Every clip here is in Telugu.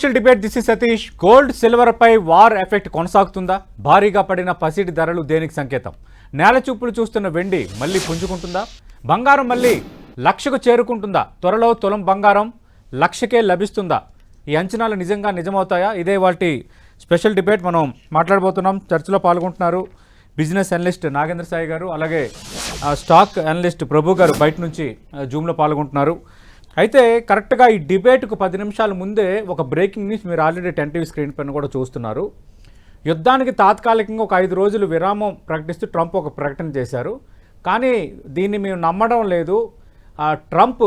Special debate. This is Satish. Gold silver పై వార్ ఎఫెక్ట్ కొనసాగుతుందా? భారీగా పడిన పసిడి ధరలు దేనికి సంకేతం? నేల చూపులు చూస్తున్న వెండి మళ్ళీ పుంజుకుంటుందా? బంగారం మళ్ళీ లక్షకు చేరుకుంటుందా? త్వరలో తులం బంగారం లక్షకే లభిస్తుందా? ఈ అంచనాలు నిజంగా నిజమవుతాయా? ఇదే వాటి స్పెషల్ డిబేట్. మనం మాట్లాడబోతున్నాం. చర్చలో పాల్గొంటున్నారు బిజినెస్ అనలిస్ట్ నాగేంద్ర సాయి గారు, అలాగే స్టాక్ అనలిస్ట్ ప్రభు గారు బయట నుంచి జూమ్లో పాల్గొంటున్నారు. అయితే కరెక్ట్గా ఈ డిబేట్కు 10 నిమిషాల ముందే ఒక బ్రేకింగ్ న్యూస్ మీరు ఆల్రెడీ 10 టీవీ స్క్రీన్ పైన కూడా చూస్తున్నారు. యుద్ధానికి తాత్కాలికంగా ఒక 5 రోజులు విరామం ప్రకటిస్తూ ట్రంప్ ఒక ప్రకటన చేశారు. కానీ దీన్ని మేము నమ్మడం లేదు. ట్రంప్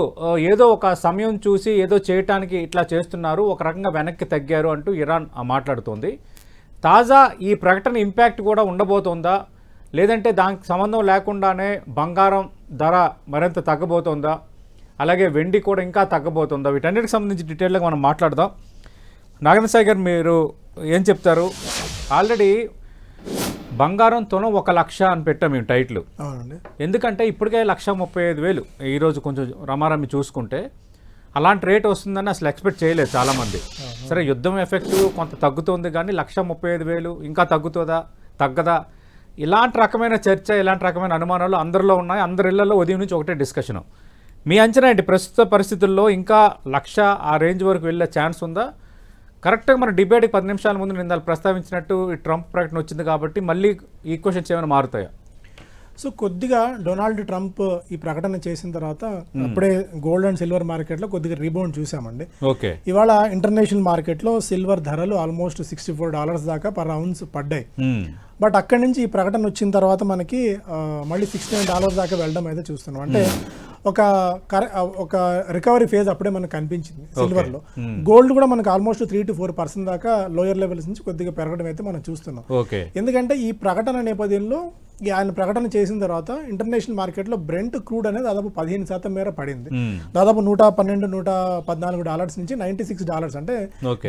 ఏదో ఒక సమయం చూసి ఏదో చేయటానికి ఇట్లా చేస్తున్నారు, ఒక రకంగా వెనక్కి తగ్గారు అంటూ ఇరాన్ మాట్లాడుతోంది. తాజా ఈ ప్రకటన ఇంపాక్ట్ కూడా ఉండబోతోందా, లేదంటే దానికి సంబంధం లేకుండానే బంగారం ధర మరింత తగ్గబోతోందా, అలాగే వెండి కూడా ఇంకా తగ్గబోతుందా? వీటన్నిటికి సంబంధించి డీటెయిల్గా మనం మాట్లాడదాం. నాగేంద్ర సాయి గారు, మీరు ఏం చెప్తారు? ఆల్రెడీ బంగారం తులం 1 లక్ష అని పెట్టాం మేము టైటిల్. ఎందుకంటే ఇప్పటికే 1,35,000 ఈరోజు కొంచెం రమారమి చూసుకుంటే అలాంటి రేట్ వస్తుందని అసలు ఎక్స్పెక్ట్ చేయలేదు చాలామంది. సరే, యుద్ధం ఎఫెక్ట్ కొంత తగ్గుతుంది, కానీ 1,35,000 ఇంకా తగ్గుతుందా తగ్గదా? ఇలాంటి రకమైన చర్చ, ఇలాంటి రకమైన అనుమానాలు అందరిలో ఉన్నాయి. అందరి ఇళ్లలో ఉదయం నుంచి ఒకటే డిస్కషను. మీ అంచనా ఏంటి? ప్రస్తుత పరిస్థితుల్లో ఇంకా 1,00,000 ఆ రేంజ్ వరకు వెళ్ళే ఛాన్స్ ఉందా? కరెక్ట్గా మన డిబేట్కి 10 నిమిషాల ముందు నేను ప్రస్తావించినట్టు ఈ ట్రంప్ ప్రకటన వచ్చింది కాబట్టి మళ్ళీ ఈక్వేషన్స్ ఏమైనా మారుతాయా? సో కొద్దిగా డొనాల్డ్ ట్రంప్ ఈ ప్రకటన చేసిన తర్వాత అప్పుడే గోల్డ్ అండ్ సిల్వర్ మార్కెట్లో కొద్దిగా రీబౌండ్ చూసామండి. ఓకే, ఇవాళ ఇంటర్నేషనల్ మార్కెట్లో సిల్వర్ ధరలు ఆల్మోస్ట్ $64 దాకా పర్ ఔన్స్ పడ్డాయి. బట్ అక్కడి నుంచి ఈ ప్రకటన వచ్చిన తర్వాత మనకి మళ్ళీ $69 దాకా వెళ్ళడం అయితే చూస్తున్నాం. అంటే ఒక రికవరీ ఫేజ్ అప్పుడే మనకు కనిపించింది సిల్వర్లో. గోల్డ్ కూడా మనకు ఆల్మోస్ట్ 3 to 4% దాకా లోయర్ లెవెల్స్ నుంచి కొద్దిగా పెరగడం అయితే మనం చూస్తున్నాం. ఎందుకంటే ఈ ప్రకటన నేపథ్యంలో ఆయన ప్రకటన చేసిన తర్వాత ఇంటర్నేషనల్ మార్కెట్లో బ్రెంట్ క్రూడ్ అనేది దాదాపు 15% మేర పడింది. దాదాపు $112-114 నుంచి $96, అంటే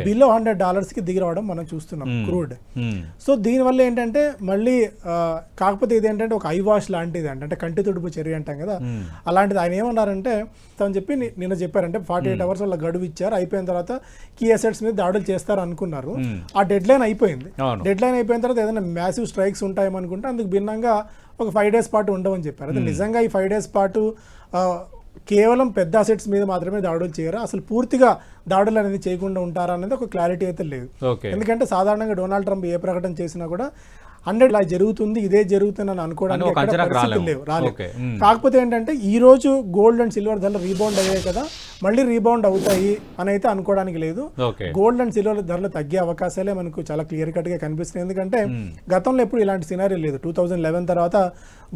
బిలో $100 కి దిగి రావడం మనం చూస్తున్నాం క్రూడ్. సో దీనివల్ల ఏంటంటే మళ్ళీ కాకపోతే ఇది ఏంటంటే ఒక ఐ వాష్ లాంటిది, అంటే కంటి తుడుపు చర్య అంటాం కదా, అలాంటిది. ఆయన ఏమన్నారంటే తను చెప్పి నిన్న చెప్పారంటే 48 hours వాళ్ళ గడువు ఇచ్చారు, అయిపోయిన తర్వాత కీ అసెట్స్ మీద దాడులు చేస్తారు అనుకున్నారు. ఆ డెడ్ లైన్ అయిపోయింది. డెడ్ లైన్ అయిపోయిన తర్వాత ఏదైనా మ్యాసివ్ స్ట్రైక్స్ ఉంటాయేమనుకుంటే అందుకు భిన్నంగా ఒక 5 days పాటు ఉండవని చెప్పారు. అయితే నిజంగా ఈ 5 days పాటు కేవలం పెద్ద అసెట్స్ మీద మాత్రమే దాడులు చేయరు, అసలు పూర్తిగా దాడులు అనేది చేయకుండా ఉంటారా అనేది ఒక క్లారిటీ అయితే లేదు. ఎందుకంటే సాధారణంగా డొనాల్డ్ ట్రంప్ ఏ ప్రకటన చేసినా కూడా 100 ఇలా జరుగుతుంది, ఇదే జరుగుతుంది అని అనుకోవడానికి రాలేదు. కాకపోతే ఏంటంటే ఈ రోజు గోల్డ్ అండ్ సిల్వర్ ధరలు రీబౌండ్ అయ్యాయి కదా, మళ్ళీ రీబౌండ్ అవుతాయి అని అయితే అనుకోవడానికి లేదు. గోల్డ్ అండ్ సిల్వర్ ధరలు తగ్గే అవకాశాలే మనకు చాలా క్లియర్ కట్ గా కనిపిస్తున్నాయి. ఎందుకంటే గతంలో ఎప్పుడు ఇలాంటి సినారీ లేదు. 2011 తర్వాత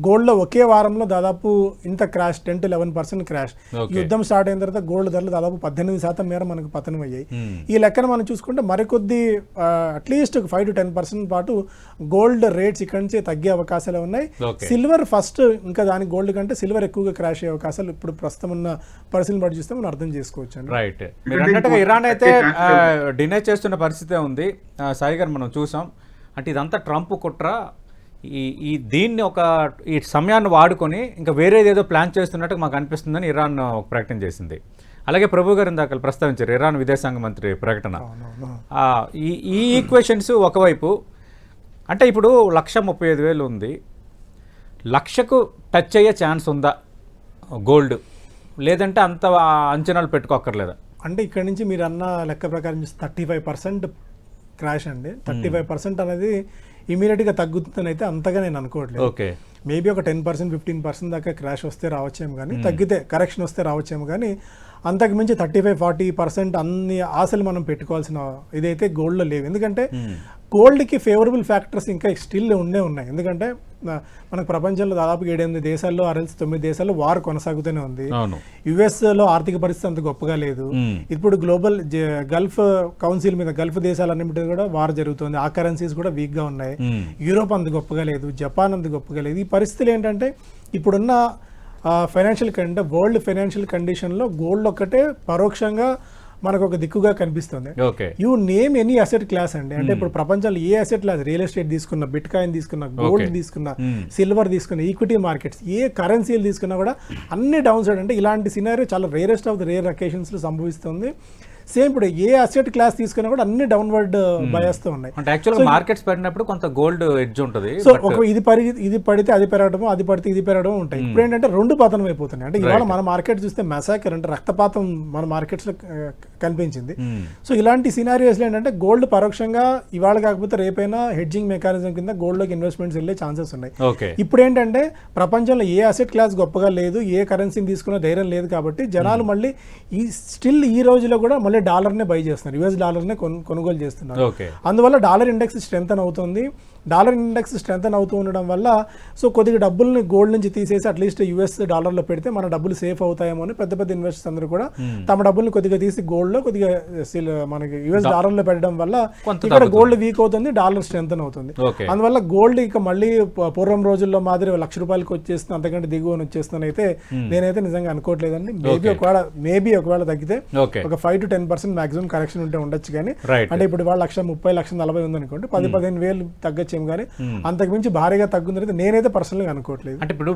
గోల్డ్ లో ఒకే వారంలో దాదాపు ఇంత క్రాష్, 10 to 11% క్రాష్. యుద్ధం స్టార్ట్ అయిన తర్వాత గోల్డ్ ధరలు దాదాపు 18% మేర మనకు పతనం అయ్యాయి. ఈ లెక్కన మనం చూసుకుంటే మరికొద్ది అట్లీస్ట్ 5 to 10% పాటు గోల్డ్ రేట్స్ ఇక్కడ నుంచి తగ్గే అవకాశాలు ఉన్నాయి. సిల్వర్ ఫస్ట్, ఇంకా దాని గోల్డ్ కంటే సిల్వర్ ఎక్కువగా క్రాష్ అయ్యే అవకాశాలు ఇప్పుడు ప్రస్తుతం ఉన్న పరిస్థితిని బట్టి చూస్తే మనం అర్థం చేసుకోవచ్చు. రైట్, మీరు అన్నట్టుగా ఇరాన్ అయితే డినై చేస్తున్న పరిస్థితే ఉంది. సాయి గారు, మనం చూసాం అంటే ఇదంతా ట్రంప్ కుట్ర. ఈ దీన్ని ఈ సమయాన్ని వాడుకొని ఇంకా వేరేది ఏదో ప్లాన్ చేస్తున్నట్టు మాకు అనిపిస్తుందని ఇరాన్ ఒక ప్రకటన చేసింది. అలాగే ప్రభు గారు ఇందాక ప్రస్తావించారు ఇరాన్ విదేశాంగ మంత్రి ప్రకటన. ఈ ఈక్వేషన్స్ ఒకవైపు అంటే ఇప్పుడు 1,35,000 ఉంది, 1,00,000కు టచ్ అయ్యే ఛాన్స్ ఉందా గోల్డ్? లేదంటే అంత అంచనాలు పెట్టుకోక్కర్లేదా? అంటే ఇక్కడ నుంచి మీరు అన్న లెక్క ప్రకారం 35% క్రాష్ అండి. 35% అనేది ఇమీడియట్గా తగ్గుతుందని అయితే అంతగా నేను అనుకోవట్లేదు. మేబీ ఒక 10%, 15% దాకా క్రాష్ వస్తే రావచ్చేమో, కానీ తగ్గితే కరెక్షన్ వస్తే రావచ్చేమో, కానీ అంతకుమించి 35-40% అన్ని ఆశలు మనం పెట్టుకోవాల్సిన ఇదైతే గోల్డ్లో లేవు. ఎందుకంటే గోల్డ్కి ఫేవరబుల్ ఫ్యాక్టర్స్ ఇంకా స్టిల్ ఉన్నాయి. ఎందుకంటే మనకు ప్రపంచంలో దాదాపు 7-8 దేశాల్లో 9 దేశాల్లో వార్ కొనసాగుతూనే ఉంది. యుఎస్లో ఆర్థిక పరిస్థితి అంత గొప్పగా లేదు. ఇప్పుడు గ్లోబల్ గల్ఫ్ కౌన్సిల్ మీద గల్ఫ్ దేశాలన్నింటి కూడా వార్ జరుగుతుంది. ఆ కరెన్సీస్ కూడా వీక్గా ఉన్నాయి. యూరోప్ అంత గొప్పగా లేదు, జపాన్ అంత గొప్పగా లేదు. ఈ పరిస్థితులు ఏంటంటే ఇప్పుడున్న ఫైనాన్షియల్ వరల్డ్ ఫైనాన్షియల్ కండిషన్లో గోల్డ్ ఒక్కటే పరోక్షంగా మనకు ఒక దిక్కుగా కనిపిస్తుంది. You name any asset class అండి, అంటే ఇప్పుడు ప్రపంచంలో ఏ అసెట్ క్లాస్, రియల్ ఎస్టేట్ తీసుకున్న, బిట్ కాయిన్ తీసుకున్న, గోల్డ్ తీసుకున్న, సిల్వర్ తీసుకున్న, ఈక్విటీ మార్కెట్స్, ఏ కరెన్సీలు తీసుకున్నా కూడా అన్ని డౌన్ సైడ్. అంటే ఇలాంటి సినారియో చాలా rarest of the rare occasions లో సంభవిస్తుంది. సేమ్ ఇప్పుడు ఏ అసెట్ క్లాస్ తీసుకున్నా కూడా అన్ని డౌన్వర్డ్ బయాస్ తో ఉన్నాయి. అంటే యాక్చువల్గా మార్కెట్స్ పడినప్పుడు కొంత గోల్డ్ ఎడ్జ్ ఉంటుంది. సో ఒక ఇది పడితే అది పెరగడము, అది పడితే ఇది పెరగడం ఉంటాయి. ఇప్పుడు ఏంటంటే రెండు పతనం అయిపోతున్నాయి. అంటే ఇవాళ మన మార్కెట్ చూస్తే మెసాకర్ అంటే రక్తపాతం మన మార్కెట్స్ లో కనిపించింది. సో ఇలాంటి సినారియోస్ ఏంటంటే గోల్డ్ పరోక్షంగా ఇవాళ కాకపోతే రేపైనా హెడ్జింగ్ మెకానిజం కింద గోల్డ్ లోకి ఇన్వెస్ట్మెంట్స్ వెళ్ళే ఛాన్సెస్ ఉన్నాయి. ఇప్పుడు ఏంటంటే ప్రపంచంలో ఏ అసెట్ క్లాస్ గొప్పగా లేదు, ఏ కరెన్సీని తీసుకున్న ధైర్యం లేదు కాబట్టి జనాలు మళ్ళీ స్టిల్ ఈ రోజులో కూడా మళ్ళీ డాలర్నే బై చేస్తున్నారు, యుఎస్ డాలర్నే కొనుగోలు చేస్తున్నారు. అందువల్ల డాలర్ ఇండెక్స్ స్ట్రెంథన్ అవుతుంది. డాలర్ ఇండెక్స్ స్ట్రెంథన్ అవుతూ ఉండడం వల్ల సో కొద్దిగా డబ్బుల్ని గోల్డ్ నుంచి తీసేసి అట్లీస్ట్ యుఎస్ డాలర్లో పెడితే మన డబ్బులు సేఫ్ అవుతాయేమో అని పెద్ద పెద్ద ఇన్వెస్టర్స్ అందరూ కూడా తమ డబ్బుల్ని కొద్దిగా తీసి గోల్డ్లో కొద్దిగా మనకి యుఎస్ డాలర్లో పెట్టడం వల్ల ఇక్కడ గోల్డ్ వీక్ అవుతుంది, డాలర్ స్ట్రెంథన్ అవుతుంది. అందువల్ల గోల్డ్ ఇక మళ్ళీ పూర్వం రోజుల్లో మాదిరి ₹1,00,000 వచ్చేస్తుంది, అంతకంటే దిగువని వచ్చేస్తుందని అయితే నేనైతే నిజంగా అనుకోవట్లేదండి. మేబీ ఒకవేళ తగ్గితే ఒక 5 to 10% మాక్సిమం కరెక్షన్ ఉంటే ఉండొచ్చు. కానీ అంటే ఇప్పుడు వాళ్ళు 1,30,000 1,40,000 ఉందనుకోండి, 10,000-15,000 తగ్గచ్చు కానీ అంతకు మించి భారీగా తగ్గుందని నేనైతే పర్సనల్ గా అనుకోవట్లేదు. అంటే ఇప్పుడు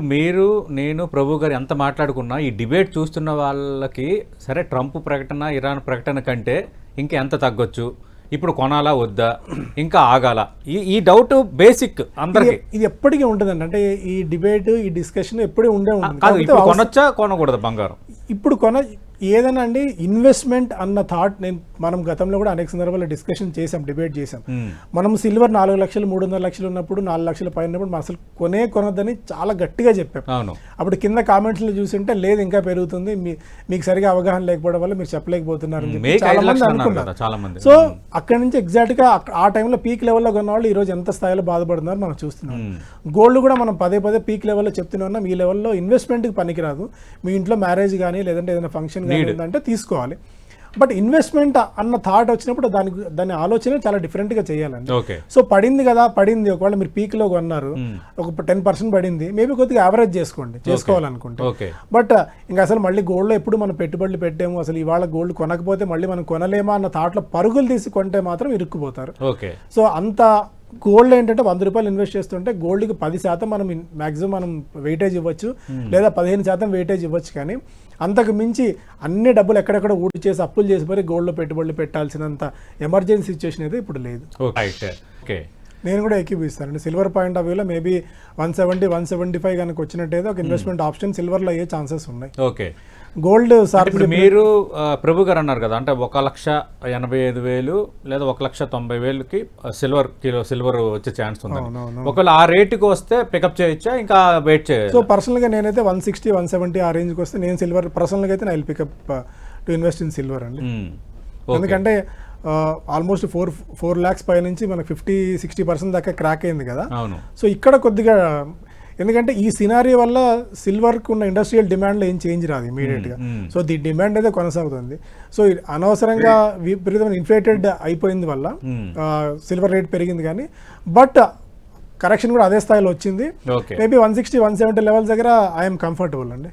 నేను ప్రభు గారు ఎంత మాట్లాడుకున్నా ఈ డిబేట్ చూస్తున్న వాళ్ళకి సరే ట్రంప్ ప్రకటన, ఇరాన్ ప్రకటన కంటే ఇంకా ఎంత తగ్గొచ్చు, ఇప్పుడు కొనాలా వద్దా, ఇంకా ఆగాల, ఈ డౌట్ బేసిక్ అందరికి ఇది ఎప్పటికీ ఉంటుందండి. అంటే ఈ డిబేట్, ఈ డిస్కషన్ ఎప్పుడూ ఉండే ఉంటుంది. కొనొచ్చా కొనకూడదు బంగారం? ఇప్పుడు ఏదైనా అండి ఇన్వెస్ట్మెంట్ అన్న థాట్ మనం గతంలో కూడా అనేక సందర్భాల్లో డిస్కషన్ చేసాం, డిబేట్ చేసాం. మనం సిల్వర్ 4 లక్షలు 300 లక్షలు ఉన్నప్పుడు, 4 లక్షల పైన ఉన్నప్పుడు మనం అసలు కొనొద్దని చాలా గట్టిగా చెప్పాం. అప్పుడు కింద కామెంట్స్లో చూసింటే లేదు ఇంకా పెరుగుతుంది, మీకు సరిగా అవగాహన లేకపోవడం వల్ల మీరు చెప్పలేకపోతున్నారు చాలా మంది అనుకున్నారు. సో అక్కడి నుంచి ఎగ్జాక్ట్ గా ఆ టైంలో పీక్ లెవెల్లో కొన్న వాళ్ళు ఈ రోజు ఎంత స్థాయిలో బాధపడుతున్నారు మనం చూస్తున్నాం. గోల్డ్ కూడా మనం పదే పీక్ లెవెల్లో చెప్తూనే ఉన్నాం, ఈ లెవెల్లో ఇన్వెస్ట్మెంట్కి పనికిరాదు, మీ ఇంట్లో మ్యారేజ్ కానీ లేదంటే ఏదైనా ఫంక్షన్ అంటే తీసుకోవాలి. బట్ ఇన్వెస్ట్మెంట్ అన్న థాట్ వచ్చినప్పుడు దాని ఆలోచన చాలా డిఫరెంట్ గా చేయాలండి. సో పడింది కదా, ఒకవేళ మీరు పీక్ లో కొన్నారు, ఒక 10% పడింది, మేబీ కొద్దిగా యావరేజ్ చేసుకోవాలనుకుంటే. బట్ ఇంకా అసలు మళ్ళీ గోల్డ్ లో ఎప్పుడు మనం పెట్టుబడులు పెట్టాము, అసలు ఇవాళ గోల్డ్ కొనకపోతే మళ్ళీ మనం కొనలేమా అన్న థాట్ లో పరుగులు తీసి కొంటే మాత్రం ఇరుక్కుపోతారు. సో అంత గోల్డ్ ఏంటంటే ₹100 ఇన్వెస్ట్ చేస్తుంటే గోల్డ్కి 10% మనం మాక్సిమం మనం వెయిటేజ్ ఇవ్వచ్చు, లేదా 15% వెయిటేజ్ ఇవ్వచ్చు. కానీ అంతకు మించి అన్ని డబ్బులు ఎక్కడెక్కడ ఊడి చేసి అప్పులు చేసి మరి గోల్డ్లో పెట్టుబడులు పెట్టాల్సినంత ఎమర్జెన్సీ సిచ్యువేషన్ అయితే ఇప్పుడు లేదు. నేను కూడా ఎక్కిపిస్తానండి. సిల్వర్ పాయింట్ ఆఫ్ వ్యూలో మేబీ 170, 175 కనుక వచ్చినట్టయితే ఒక ఇన్వెస్ట్మెంట్ ఆప్షన్ సిల్వర్లో అయ్యే ఛాన్సెస్ ఉన్నాయి. గోల్డ్ సార్ మీరు ప్రభు గారు అన్నారు కదా, అంటే 1,85,000 లేదా 1,90,000కి సిల్వర్ వచ్చే ఛాన్స్ ఉంది. ఒకవేళ ఆ రేటుకి వస్తే పికప్ చేయొచ్చా, ఇంకా వెయిట్ చేయాలి? సో పర్సనల్ గా నేనైతే 160, 170 ఆ రేంజ్కి వస్తే నేను సిల్వర్ పర్సనల్ గా అయితే నా pickup to invest in silver అండి. ఎందుకంటే ఆల్మోస్ట్ 4 lakhs పై నుంచి మనకు 50-60% దాకా క్రాక్ అయింది కదా. సో ఇక్కడ కొద్దిగా ఎందుకంటే ఈ సినారియో వల్ల సిల్వర్కి ఉన్న ఇండస్ట్రియల్ డిమాండ్లో ఏం చేంజ్ రాదు ఇమీడియట్గా. సో ది డిమాండ్ అయితే కొనసాగుతుంది. సో అనవసరంగా విపరీతమైన ఇన్ఫ్లేటెడ్ అయిపోయింది వల్ల సిల్వర్ రేట్ పెరిగింది. కానీ బట్ కరెక్షన్ కూడా అదే స్థాయిలో వచ్చింది. మేబీ 160, 170 లెవెల్స్ దగ్గర ఐఎమ్ కంఫర్టబుల్ అండి.